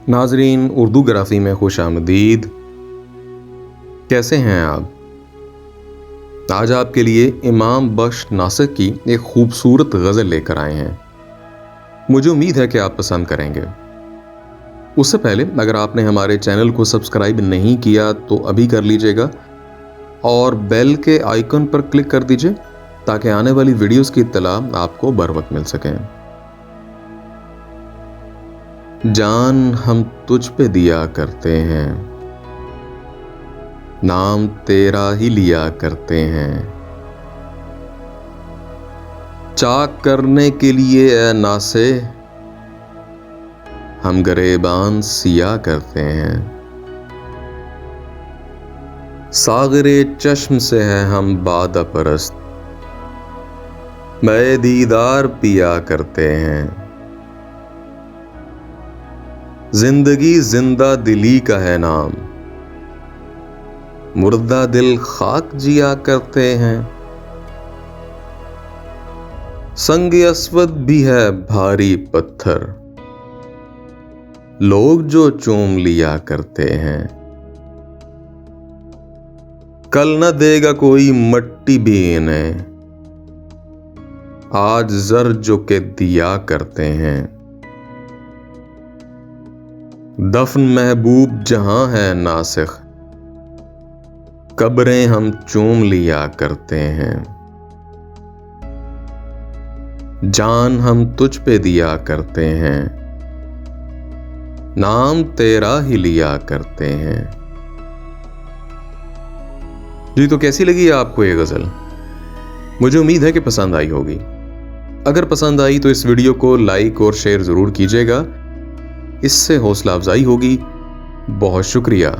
नाजरीन, उर्दू ग्राफी में खुश आमदीद। कैसे हैं आप? आज आपके लिए इमाम बख्श नासिर की एक खूबसूरत गज़ल लेकर आए हैं। मुझे उम्मीद है कि आप पसंद करेंगे। उससे पहले अगर आपने हमारे चैनल को सब्सक्राइब नहीं किया तो अभी कर लीजिएगा और बेल के आइकन पर क्लिक कर दीजिए ताकि आने वाली वीडियोस की इत्तला आपको बर वक्त मिल सके। जान हम तुझ पे दिया करते हैं, नाम तेरा ही लिया करते हैं। चाक करने के लिए ए नासे हम गरेबान सिया करते हैं। सागरे चश्म से है हम बादा परस्त, मैं दीदार पिया करते हैं। जिंदगी जिंदा दिली का है नाम, मुर्दा दिल खाक जिया करते हैं। संग अस्वद भी है भारी पत्थर, लोग जो चूम लिया करते हैं। कल न देगा कोई मट्टी भी इन्हें, आज जर जो के दिया करते हैं। दफन महबूब जहां है नासिख, कब्रें हम चूम लिया करते हैं। जान हम तुझ पे दिया करते हैं, नाम तेरा ही लिया करते हैं। जी, तो कैसी लगी आपको ये गजल? मुझे उम्मीद है कि पसंद आई होगी। अगर पसंद आई तो इस वीडियो को लाइक और शेयर जरूर कीजिएगा, इससे हौसला अफजाई होगी। बहुत शुक्रिया।